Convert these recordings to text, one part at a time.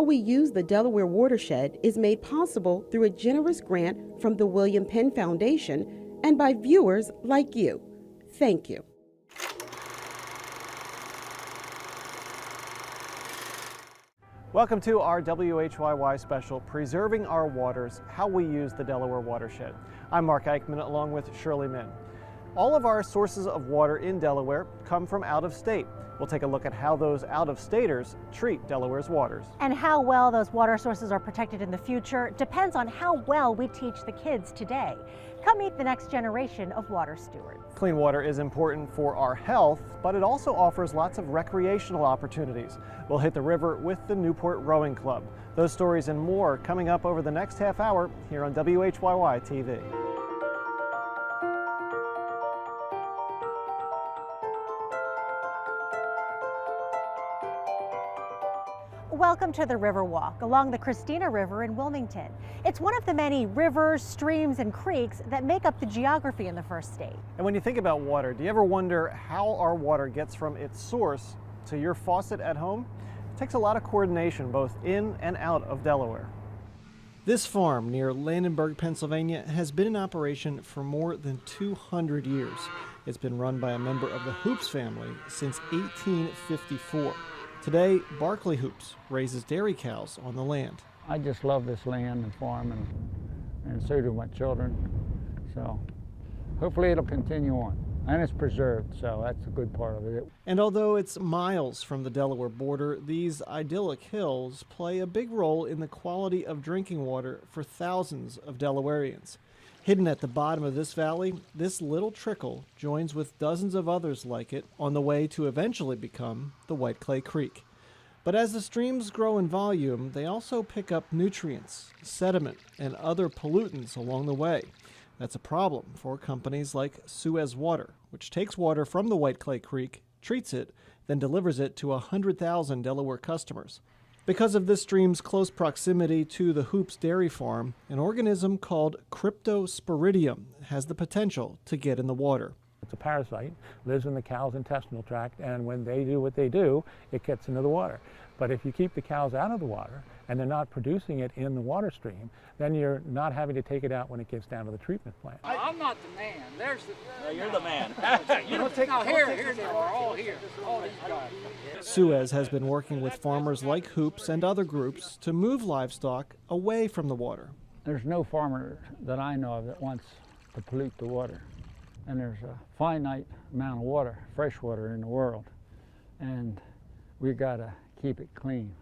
We Use the Delaware Watershed is made possible through a generous grant from the William Penn Foundation and by viewers like you. Thank you. Welcome to our WHYY special, Preserving Our Waters, How We Use the Delaware Watershed. I'm Mark Eichman along with Shirley Min. All of our sources of water in Delaware come from out of state. We'll take a look at how those out-of-staters treat Delaware's waters. And how well those water sources are protected in the future depends on how well we teach the kids today. Come meet the next generation of water stewards. Clean water is important for our health, but it also offers lots of recreational opportunities. We'll hit the river with the Newport Rowing Club. Those stories and more coming up over the next half hour here on WHYY-TV. Welcome to the Riverwalk along the Christina River in Wilmington. It's one of the many rivers, streams, and creeks that make up the geography in the first state. And when you think about water, do you ever wonder how our water gets from its source to your faucet at home? It takes a lot of coordination both in and out of Delaware. This farm near Landenberg, Pennsylvania has been in operation for more than 200 years. It's been run by a member of the Hoops family since 1854. Today, Barclay Hoops raises dairy cows on the land. I just love this land and farm, and so do my children. So hopefully it'll continue on. And it's preserved, so that's a good part of it. And although it's miles from the Delaware border, these idyllic hills play a big role in the quality of drinking water for thousands of Delawareans. Hidden at the bottom of this valley, this little trickle joins with dozens of others like it on the way to eventually become the White Clay Creek. But as the streams grow in volume, they also pick up nutrients, sediment, and other pollutants along the way. That's a problem for companies like Suez Water, which takes water from the White Clay Creek, treats it, then delivers it to 100,000 Delaware customers. Because of this stream's close proximity to the Hoops dairy farm, an organism called Cryptosporidium has the potential to get in the water. It's a parasite, lives in the cow's intestinal tract, and when they do what they do, it gets into the water. But if you keep the cows out of the water and they're not producing it in the water stream, then you're not having to take it out when it gets down to the treatment plant. I'm not the man. There's the. No, you're the man. You don't take. No, here they are, all here. All these guys. Suez has been working with farmers like Hoops and other groups to move livestock away from the water. There's no farmer that I know of that wants to pollute the water. And there's a finite amount of water, fresh water in the world, and we gotta keep it clean.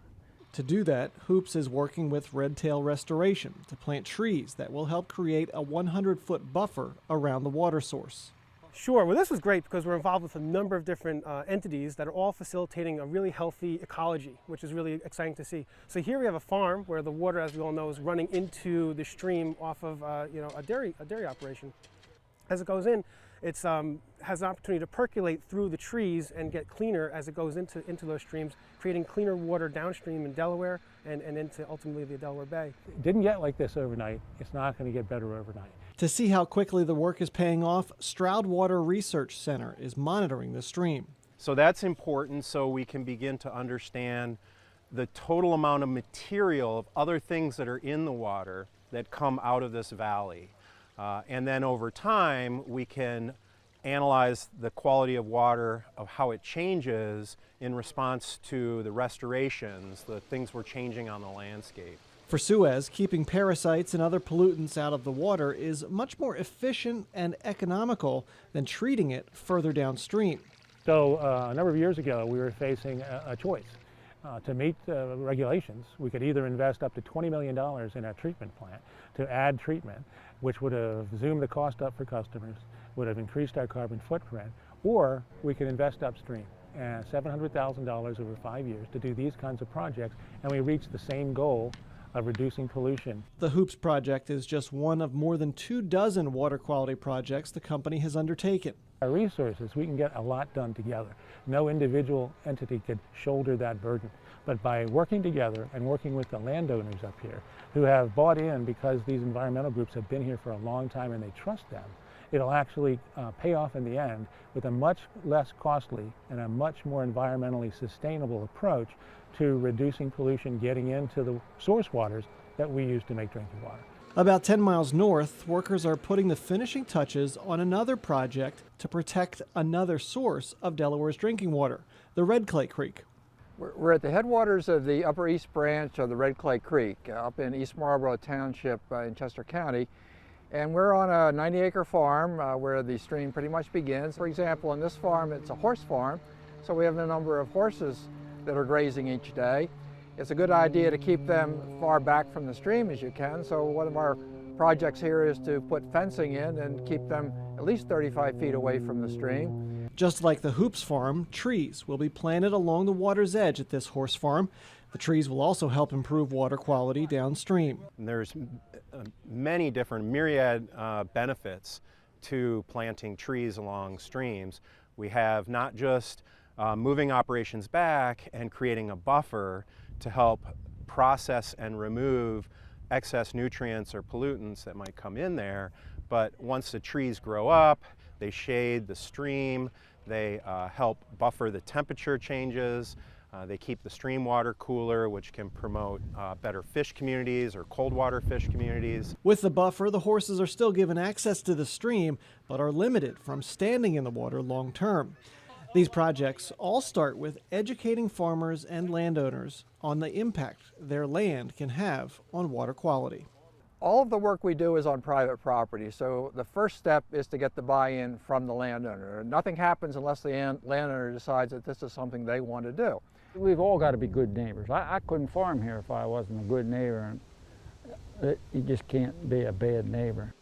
To do that, Hoops is working with Red Tail Restoration to plant trees that will help create a 100-foot buffer around the water source. Sure. Well, this is great because we're involved with a number of different entities that are all facilitating a really healthy ecology, which is really exciting to see. So here we have a farm where the water, as we all know, is running into the stream off of a dairy operation. As it goes in, it has an opportunity to percolate through the trees and get cleaner as it goes into those streams, creating cleaner water downstream in Delaware and into ultimately the Delaware Bay. It didn't get like this overnight. It's not going to get better overnight. To see how quickly the work is paying off, Stroud Water Research Center is monitoring the stream. So that's important so we can begin to understand the total amount of material of other things that are in the water that come out of this valley. And then over time, we can analyze the quality of water, of how it changes in response to the restorations, the things we're changing on the landscape. For Suez, keeping parasites and other pollutants out of the water is much more efficient and economical than treating it further downstream. So a number of years ago, we were facing a choice. To meet the regulations, we could either invest up to $20 million in a treatment plant to add treatment, which would have zoomed the cost up for customers, would have increased our carbon footprint, or we could invest upstream $700,000 over 5 years to do these kinds of projects, and we reach the same goal of reducing pollution. The Hoops project is just one of more than 24 water quality projects the company has undertaken. Our resources, we can get a lot done together. No individual entity could shoulder that burden. But by working together and working with the landowners up here who have bought in because these environmental groups have been here for a long time and they trust them, it'll actually pay off in the end with a much less costly and a much more environmentally sustainable approach to reducing pollution getting into the source waters that we use to make drinking water. About 10 miles north, workers are putting the finishing touches on another project to protect another source of Delaware's drinking water, the Red Clay Creek. We're at the headwaters of the Upper East Branch of the Red Clay Creek up in East Marlboro Township in Chester County. And we're on a 90-acre farm where the stream pretty much begins. For example, on this farm, it's a horse farm, so we have a number of horses that are grazing each day. It's a good idea to keep them far back from the stream as you can, so one of our projects here is to put fencing in and keep them at least 35 feet away from the stream. Just like the Hoops farm, trees will be planted along the water's edge at this horse farm. The trees will also help improve water quality downstream. And there's many different myriad benefits to planting trees along streams. We have not just moving operations back and creating a buffer to help process and remove excess nutrients or pollutants that might come in there, but once the trees grow up, they shade the stream, they help buffer the temperature changes, they keep the stream water cooler, which can promote better fish communities or cold water fish communities. With the buffer, the horses are still given access to the stream, but are limited from standing in the water long term. These projects all start with educating farmers and landowners on the impact their land can have on water quality. All of the work we do is on private property, so the first step is to get the buy-in from the landowner. Nothing happens unless the landowner decides that this is something they want to do. We've all got to be good neighbors. I couldn't farm here if I wasn't a good neighbor, and you just can't be a bad neighbor.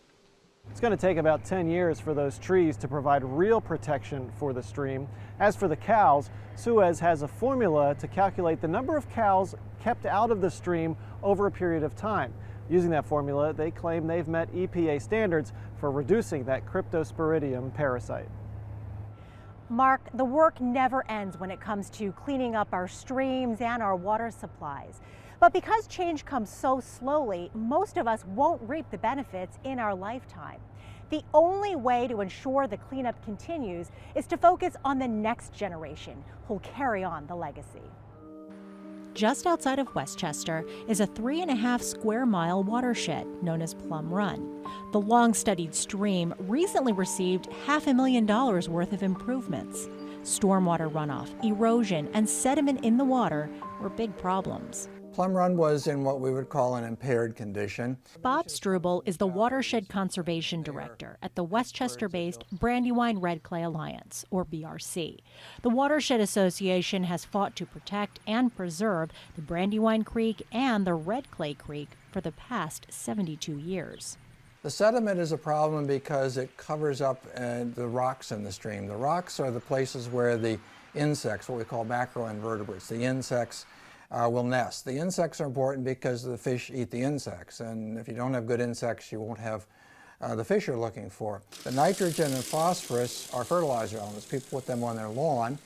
It's going to take about 10 years for those trees to provide real protection for the stream. As for the cows, Suez has a formula to calculate the number of cows kept out of the stream over a period of time. Using that formula, they claim they've met EPA standards for reducing that Cryptosporidium parasite. Mark, the work never ends when it comes to cleaning up our streams and our water supplies. But because change comes so slowly, most of us won't reap the benefits in our lifetime. The only way to ensure the cleanup continues is to focus on the next generation who'll carry on the legacy. Just outside of Westchester is a 3.5 square mile watershed known as Plum Run. The long-studied stream recently received $500,000 worth of improvements. Stormwater runoff, erosion, and sediment in the water were big problems. Plum Run was in what we would call an impaired condition. Bob Struble is the Watershed Conservation Director at the Westchester-based Brandywine Red Clay Alliance, or BRC. The Watershed Association has fought to protect and preserve the Brandywine Creek and the Red Clay Creek for the past 72 years. The sediment is a problem because it covers up the rocks in the stream. The rocks are the places where the insects, what we call macroinvertebrates, the insects, will nest. The insects are important because the fish eat the insects, and if you don't have good insects, you won't have the fish you're looking for. The nitrogen and phosphorus are fertilizer elements. People put them on their lawn,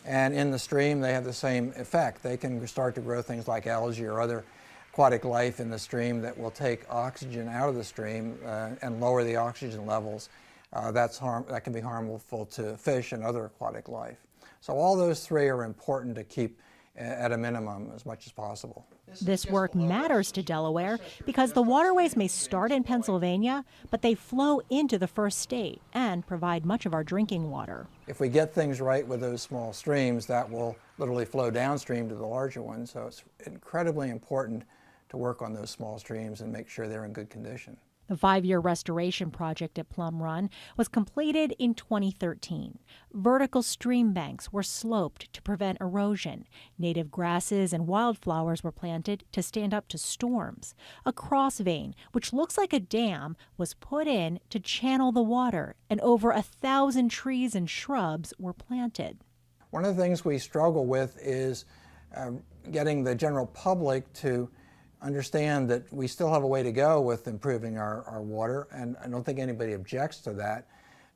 and in the stream they have the same effect. They can start to grow things like algae or other aquatic life in the stream that will take oxygen out of the stream and lower the oxygen levels. That can be harmful to fish and other aquatic life. So all those three are important to keep at a minimum as much as possible. This work matters to Delaware because the waterways may start in Pennsylvania, but they flow into the first state and provide much of our drinking water. If we get things right with those small streams, that will literally flow downstream to the larger ones. So it's incredibly important to work on those small streams and make sure they're in good condition. The 5-year restoration project at Plum Run was completed in 2013. Vertical stream banks were sloped to prevent erosion. Native grasses and wildflowers were planted to stand up to storms. A cross vein, which looks like a dam, was put in to channel the water, and over 1,000 trees and shrubs were planted. One of the things we struggle with is getting the general public to understand that we still have a way to go with improving our water, and I don't think anybody objects to that,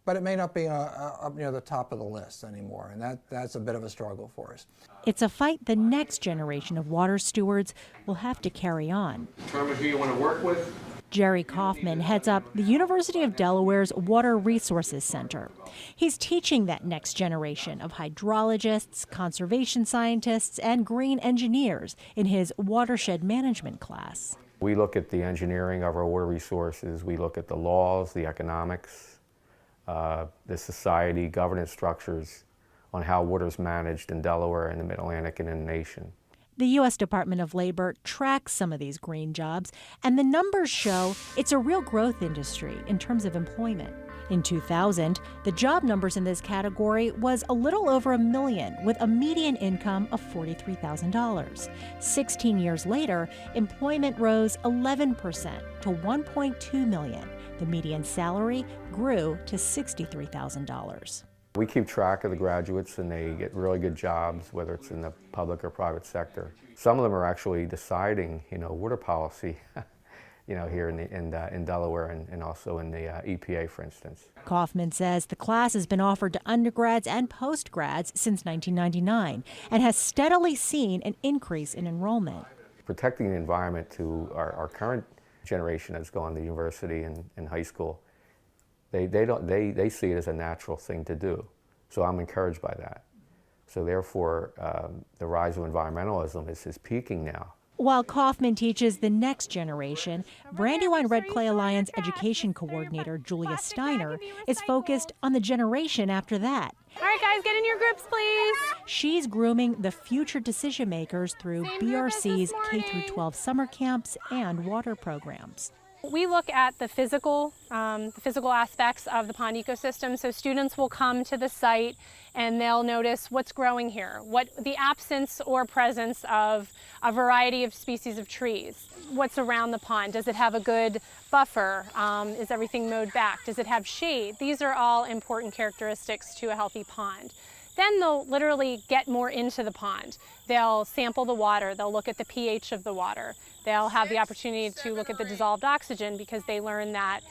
but it may not be up near the top of the list anymore, and that's a bit of a struggle for us. It's a fight the next generation of water stewards will have to carry on. Determine who you want to work with, Jerry Kaufman heads up the University of Delaware's Water Resources Center. He's teaching that next generation of hydrologists, conservation scientists, and green engineers in his watershed management class. We look at the engineering of our water resources, we look at the laws, the economics, the society, governance structures on how water is managed in Delaware and the Mid-Atlantic and in the nation. The U.S. Department of Labor tracks some of these green jobs, and the numbers show it's a real growth industry in terms of employment. In 2000, the job numbers in this category was a little over 1 million, with a median income of $43,000. 16 years later, employment rose 11% to 1.2 million. The median salary grew to $63,000. We keep track of the graduates and they get really good jobs, whether it's in the public or private sector. Some of them are actually deciding, water policy, here in Delaware and also in the EPA, for instance. Kaufman says the class has been offered to undergrads and postgrads since 1999 and has steadily seen an increase in enrollment. Protecting the environment to our current generation that's gone to university and high school, they see it as a natural thing to do. So I'm encouraged by that. So therefore, the rise of environmentalism is peaking now. While Kaufman teaches the next generation, Brandywine Red Clay Alliance education coordinator Julia Steiner is focused on the generation after that. All right, guys, get in your groups, please. She's grooming the future decision makers through BRC's K-12 summer camps and water programs. We look at the physical aspects of the pond ecosystem. So students will come to the site and they'll notice what's growing here, what the absence or presence of a variety of species of trees. What's around the pond? Does it have a good buffer? Is everything mowed back? Does it have shade? These are all important characteristics to a healthy pond. Then they'll literally get more into the pond. They'll sample the water, they'll look at the pH of the water. They'll have the opportunity to look at the dissolved oxygen because they learn that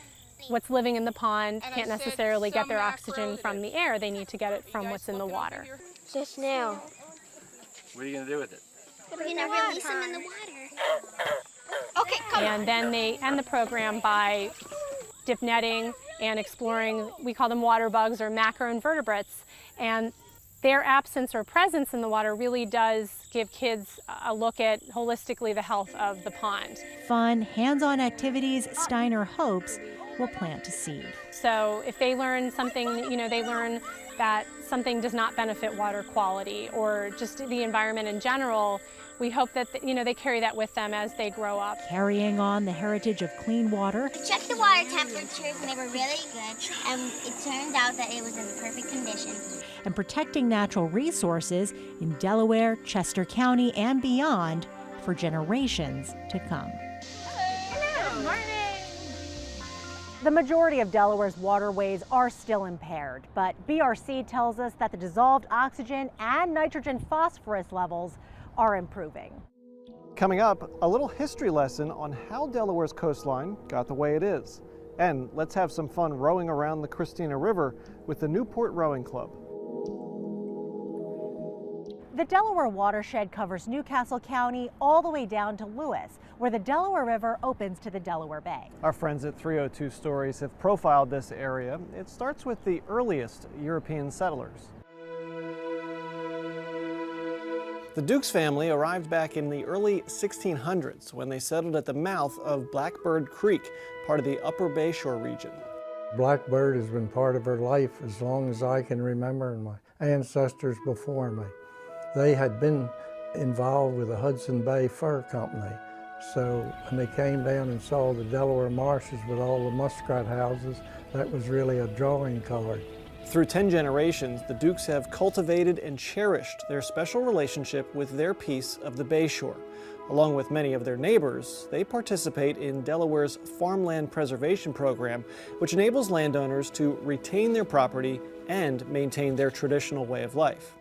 what's living in the pond can't necessarily get their oxygen from the air. They need to get it from what's in the water. Just now. What are you going to do with it? We're going to release them in the water. Okay, come on. And then they end the program by dip netting and exploring, we call them water bugs or macroinvertebrates. And their absence or presence in the water really does give kids a look at holistically the health of the pond. Fun, hands-on activities Steiner hopes will plant a seed. So if they learn something, they learn that something does not benefit water quality or just the environment in general, we hope that they carry that with them as they grow up. Carrying on the heritage of clean water. Check the water temperatures and they were really good, and it turned out that it was in perfect condition. And protecting natural resources in Delaware, Chester County, and beyond for generations to come. Good morning. The majority of Delaware's waterways are still impaired, but BRC tells us that the dissolved oxygen and nitrogen phosphorus levels are improving. Coming up, a little history lesson on how Delaware's coastline got the way it is. And let's have some fun rowing around the Christina River with the Newport Rowing Club. The Delaware watershed covers Newcastle County all the way down to Lewis, where the Delaware River opens to the Delaware Bay. Our friends at 302 Stories have profiled this area. It starts with the earliest European settlers. The Dukes family arrived back in the early 1600s when they settled at the mouth of Blackbird Creek, part of the Upper Bayshore region. Blackbird has been part of her life as long as I can remember, and my ancestors before me. They had been involved with the Hudson Bay Fur Company. So when they came down and saw the Delaware marshes with all the muskrat houses, that was really a drawing card. Through 10 generations, the Dukes have cultivated and cherished their special relationship with their piece of the Bayshore. Along with many of their neighbors, they participate in Delaware's Farmland Preservation Program, which enables landowners to retain their property and maintain their traditional way of life.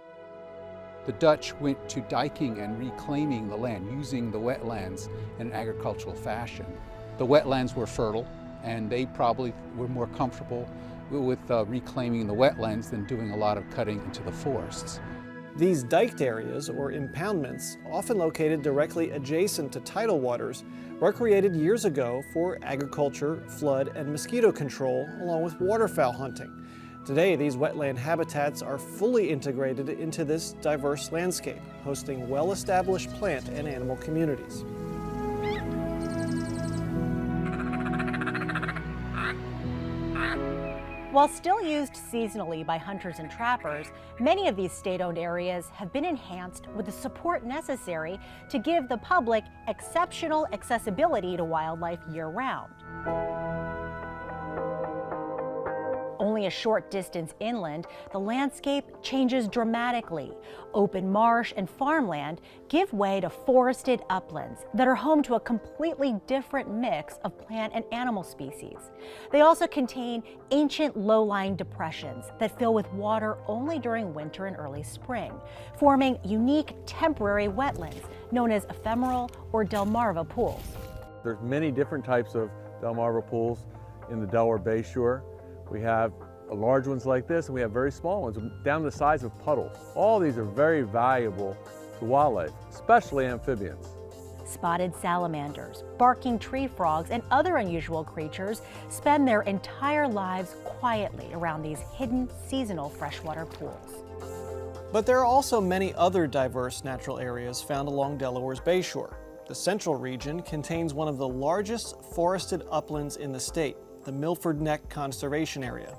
The Dutch went to diking and reclaiming the land, using the wetlands in an agricultural fashion. The wetlands were fertile, and they probably were more comfortable with reclaiming the wetlands than doing a lot of cutting into the forests. These diked areas, or impoundments, often located directly adjacent to tidal waters, were created years ago for agriculture, flood, and mosquito control, along with waterfowl hunting. Today, these wetland habitats are fully integrated into this diverse landscape, hosting well-established plant and animal communities. While still used seasonally by hunters and trappers, many of these state-owned areas have been enhanced with the support necessary to give the public exceptional accessibility to wildlife year-round. Only a short distance inland, the landscape changes dramatically. Open marsh and farmland give way to forested uplands that are home to a completely different mix of plant and animal species. They also contain ancient low-lying depressions that fill with water only during winter and early spring, forming unique temporary wetlands known as ephemeral or Delmarva pools. There's many different types of Delmarva pools in the Delaware Bay Shore. We have large ones like this, and we have very small ones, down to the size of puddles. All these are very valuable to wildlife, especially amphibians. Spotted salamanders, barking tree frogs, and other unusual creatures spend their entire lives quietly around these hidden seasonal freshwater pools. But there are also many other diverse natural areas found along Delaware's bayshore. The central region contains one of the largest forested uplands in the state, the Milford Neck Conservation Area.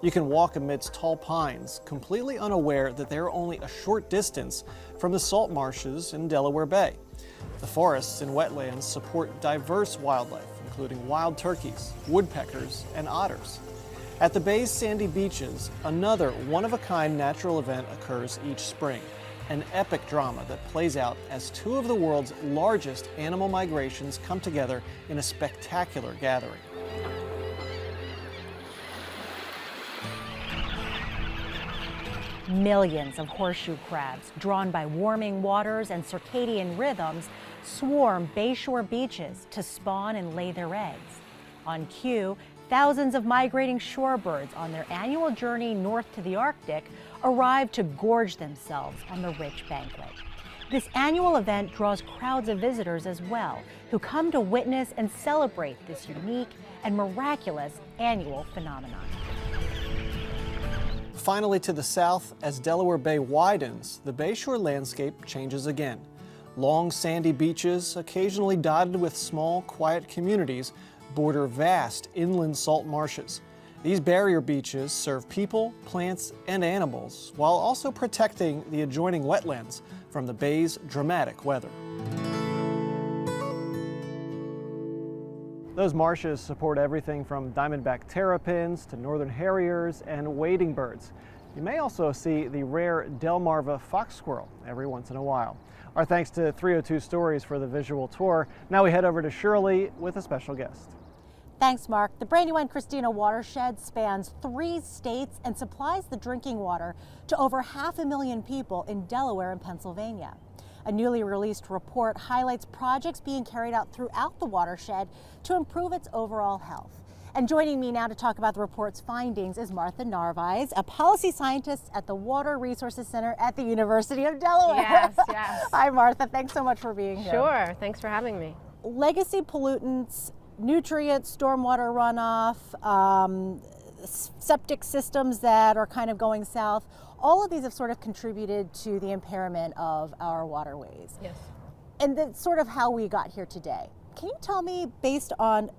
You can walk amidst tall pines, completely unaware that they are only a short distance from the salt marshes in Delaware Bay. The forests and wetlands support diverse wildlife, including wild turkeys, woodpeckers, and otters. At the bay's sandy beaches, another one-of-a-kind natural event occurs each spring, an epic drama that plays out as two of the world's largest animal migrations come together in a spectacular gathering. Millions of horseshoe crabs, drawn by warming waters and circadian rhythms, swarm bayshore beaches to spawn and lay their eggs. On cue, thousands of migrating shorebirds on their annual journey north to the Arctic arrive to gorge themselves on the rich banquet. This annual event draws crowds of visitors as well, who come to witness and celebrate this unique and miraculous annual phenomenon. Finally, to the south, as Delaware Bay widens, the bayshore landscape changes again. Long sandy beaches, occasionally dotted with small, quiet communities, border vast inland salt marshes. These barrier beaches serve people, plants, and animals, while also protecting the adjoining wetlands from the bay's dramatic weather. Those marshes support everything from diamondback terrapins to northern harriers and wading birds. You may also see the rare Delmarva fox squirrel every once in a while. Our thanks to 302 Stories for the visual tour. Now we head over to Shirley with a special guest. Thanks, Mark. The Brandywine Christina watershed spans 3 states and supplies the drinking water to over 500,000 people in Delaware and Pennsylvania. A newly released report highlights projects being carried out throughout the watershed to improve its overall health. And joining me now to talk about the report's findings is Martha Narvaez, a policy scientist at the Water Resources Center at the University of Delaware. Yes, yes. Hi, Martha. Thanks so much for being here. Sure. Thanks for having me. Legacy pollutants, nutrients, stormwater runoff, septic systems that are kind of going south, all of these have sort of contributed to the impairment of our waterways. Yes. And that's sort of how we got here today. Can you tell me, based on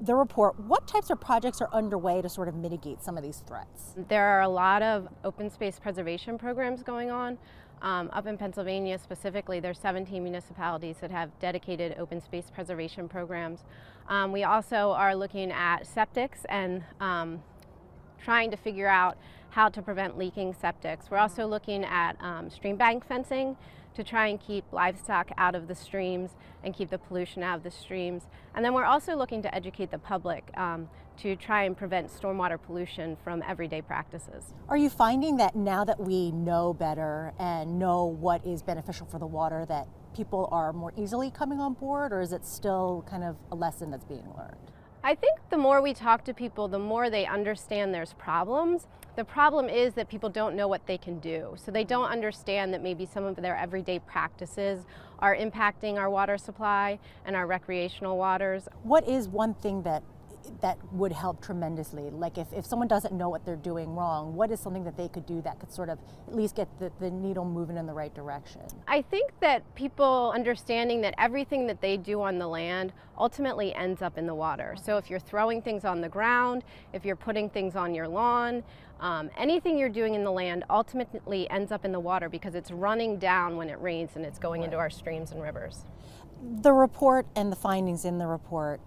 the report, what types of projects are underway to sort of mitigate some of these threats? There are a lot of open space preservation programs going on. Up in Pennsylvania specifically, there's 17 municipalities that have dedicated open space preservation programs. We also are looking at septics and trying to figure out how to prevent leaking septics. We're also looking at stream bank fencing to try and keep livestock out of the streams and keep the pollution out of the streams. And then we're also looking to educate the public to try and prevent stormwater pollution from everyday practices. Are you finding that now that we know better and know what is beneficial for the water, that people are more easily coming on board, or is it still kind of a lesson that's being learned? I think the more we talk to people, the more they understand there's problems. The problem is that people don't know what they can do. So they don't understand that maybe some of their everyday practices are impacting our water supply and our recreational waters. What is one thing that would help tremendously? Like if someone doesn't know what they're doing wrong, what is something that they could do that could sort of at least get the needle moving in the right direction? I think that people understanding that everything that they do on the land ultimately ends up in the water. So if you're throwing things on the ground, if you're putting things on your lawn, anything you're doing in the land ultimately ends up in the water because it's running down when it rains and it's going into our streams and rivers. The report and the findings in the report,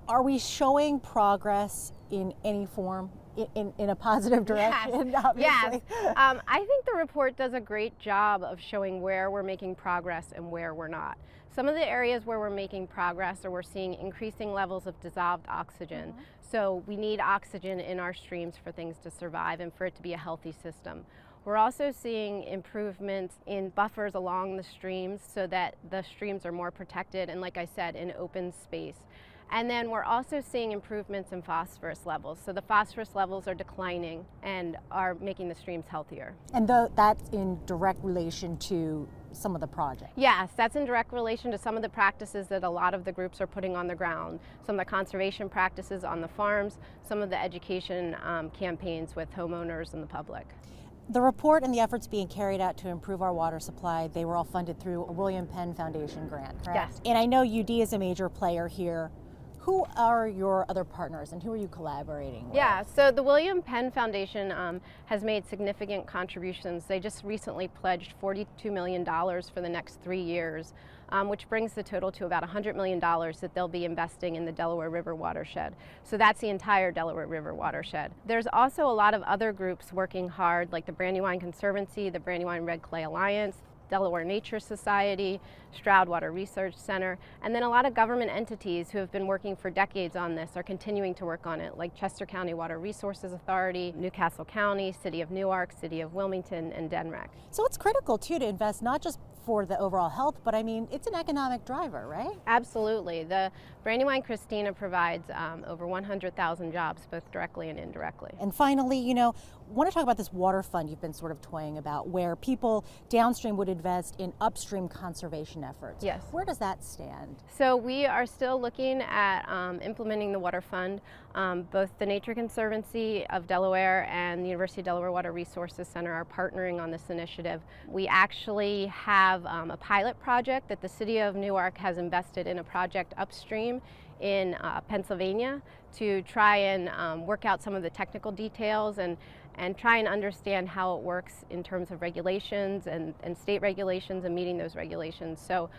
are we showing progress in any form, in a positive direction? Yes. I think the report does a great job of showing where we're making progress and where we're not. Some of the areas where we're making progress are we're seeing increasing levels of dissolved oxygen. So we need oxygen in our streams for things to survive and for it to be a healthy system. We're also seeing improvements in buffers along the streams so that the streams are more protected and, like I said, in open space. And then we're also seeing improvements in phosphorus levels. So the phosphorus levels are declining and are making the streams healthier. And that's in direct relation to some of the projects? Yes, that's in direct relation to some of the practices that a lot of the groups are putting on the ground. Some of the conservation practices on the farms, some of the education campaigns with homeowners and the public. The report and the efforts being carried out to improve our water supply, they were all funded through a William Penn Foundation grant, correct? Yes. And I know UD is a major player here. Who are your other partners and who are you collaborating with? Yeah, so the William Penn Foundation has made significant contributions. They just recently pledged $42 million for the next 3 years, which brings the total to about $100 million that they'll be investing in the Delaware River watershed. So that's the entire Delaware River watershed. There's also a lot of other groups working hard, like the Brandywine Conservancy, the Brandywine Red Clay Alliance, Delaware Nature Society, Stroud Water Research Center, and then a lot of government entities who have been working for decades on this are continuing to work on it, like Chester County Water Resources Authority, Newcastle County, City of Newark, City of Wilmington, and Denrec. So it's critical too to invest not just for the overall health, but I mean, it's an economic driver, right? Absolutely. The Brandywine Christina provides over 100,000 jobs, both directly and indirectly. And finally, you know, I want to talk about this water fund you've been sort of toying about, where people downstream would invest in upstream conservation efforts. Yes. Where does that stand? So we are still looking at implementing the water fund. Both the Nature Conservancy of Delaware and the University of Delaware Water Resources Center are partnering on this initiative. We actually have a pilot project that the City of Newark has invested in a project upstream in Pennsylvania to try and work out some of the technical details and try and understand how it works in terms of regulations and state regulations and meeting those regulations. So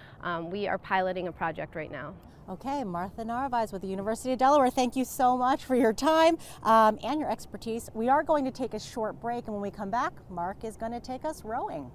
we are piloting a project right now. Okay, Martha Narvaez with the University of Delaware, thank you so much for your time and your expertise. We are going to take a short break, and when we come back, Mark is going to take us rowing.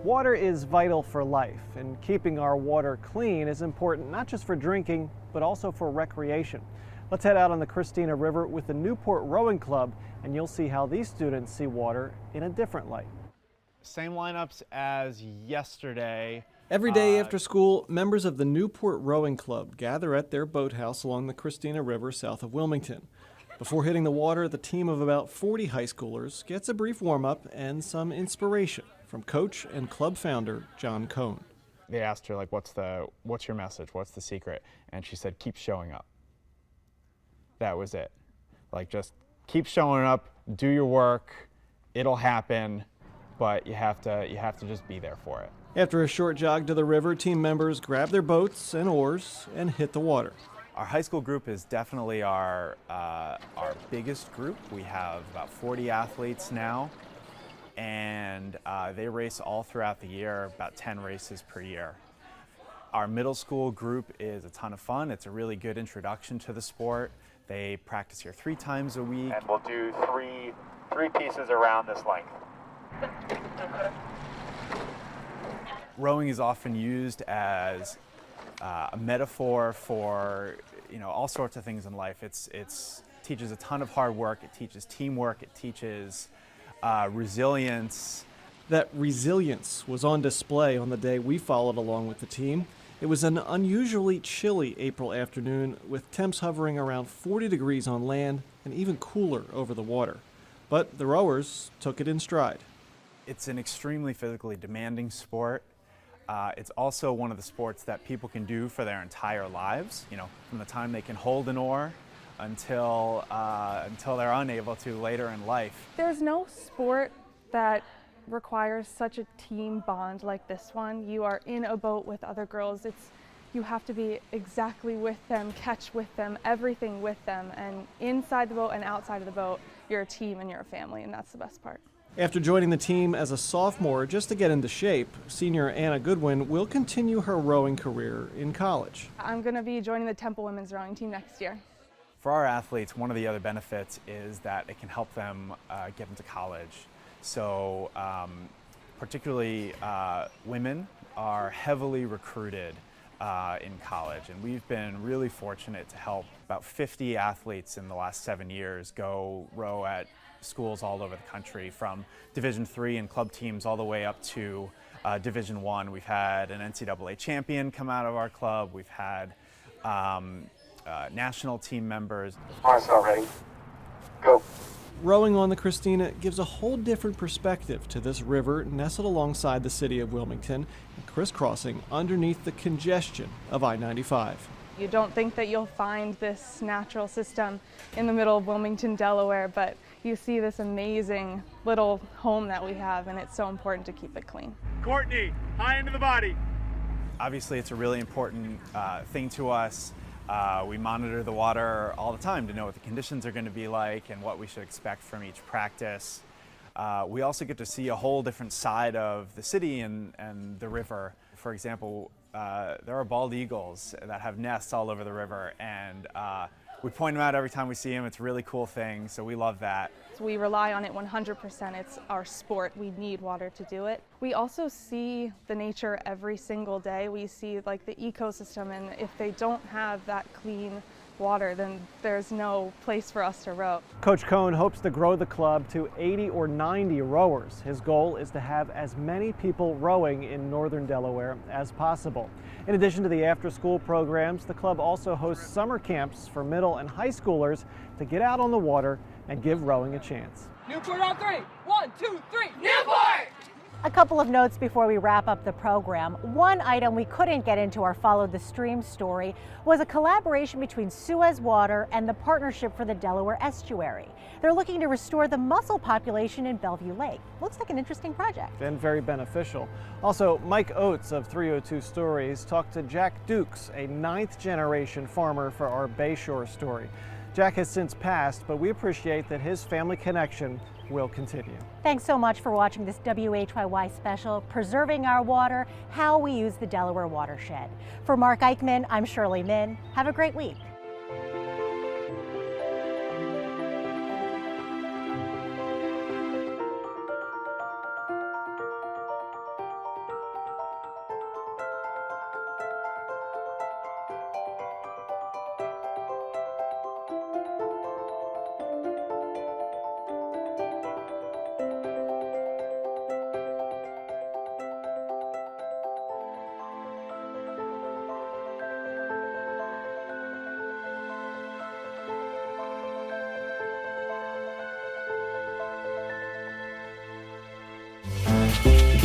Water is vital for life, and keeping our water clean is important not just for drinking, but also for recreation. Let's head out on the Christina River with the Newport Rowing Club, and you'll see how these students see water in a different light. Same lineups as yesterday. Every day after school, members of the Newport Rowing Club gather at their boathouse along the Christina River south of Wilmington. Before hitting the water, the team of about 40 high schoolers gets a brief warm-up and some inspiration from coach and club founder John Cohn. They asked her, like, what's your message? What's the secret? And she said, keep showing up. That was it. Like, just keep showing up, do your work, it'll happen, but you have to just be there for it. After a short jog to the river, team members grab their boats and oars and hit the water. Our high school group is definitely our biggest group. We have about 40 athletes now, and they race all throughout the year, about 10 races per year. Our middle school group is a ton of fun. It's a really good introduction to the sport. They practice here 3 times a week. And we'll do three pieces around this length. Rowing is often used as a metaphor for all sorts of things in life. It's teaches a ton of hard work. It teaches teamwork. It teaches resilience. That resilience was on display on the day we followed along with the team. It was an unusually chilly April afternoon with temps hovering around 40 degrees on land and even cooler over the water. But the rowers took it in stride. It's an extremely physically demanding sport. It's also one of the sports that people can do for their entire lives, from the time they can hold an oar until they're unable to later in life. There's no sport that requires such a team bond like this one. You are in a boat with other girls. You have to be exactly with them, catch with them, everything with them, and inside the boat and outside of the boat, you're a team and you're a family, and that's the best part. After joining the team as a sophomore just to get into shape, senior Anna Goodwin will continue her rowing career in college. I'm going to be joining the Temple women's rowing team next year. For our athletes, one of the other benefits is that it can help them get into college. So particularly women are heavily recruited in college, and we've been really fortunate to help about 50 athletes in the last 7 years go row at schools all over the country, from Division III and club teams all the way up to Division I. We've had an NCAA champion come out of our club. We've had national team members. Marcel, ready? Go. Rowing on the Christina gives a whole different perspective to this river nestled alongside the city of Wilmington and crisscrossing underneath the congestion of I-95. You don't think that you'll find this natural system in the middle of Wilmington, Delaware, but you see this amazing little home that we have, and it's so important to keep it clean. Courtney, high into the body. Obviously, it's a really important thing to us. We monitor the water all the time to know what the conditions are going to be like and what we should expect from each practice. We also get to see a whole different side of the city and the river. For example, there are bald eagles that have nests all over the river, and we point them out every time we see them. It's a really cool thing, so we love that. So we rely on it 100%. It's our sport. We need water to do it. We also see the nature every single day. We see like the ecosystem, and if they don't have that clean water, then there's no place for us to row. Coach Cohn hopes to grow the club to 80 or 90 rowers. His goal is to have as many people rowing in northern Delaware as possible. In addition to the after-school programs, the club also hosts summer camps for middle and high schoolers to get out on the water and give rowing a chance. Newport on 3. 1, 2, 3. Newport! A couple of notes before we wrap up the program. One item we couldn't get into our Follow the Stream story was a collaboration between Suez Water and the Partnership for the Delaware Estuary. They're looking to restore the mussel population in Bellevue Lake. Looks like an interesting project. And very beneficial. Also, Mike Oates of 302 Stories talked to Jack Dukes, a 9th generation farmer, for our Bayshore story. Jack has since passed, but we appreciate that his family connection will continue. Thanks so much for watching this WHYY special, Preserving Our Water, How We Use the Delaware Watershed. For Mark Eichman, I'm Shirley Min. Have a great week. Thank you.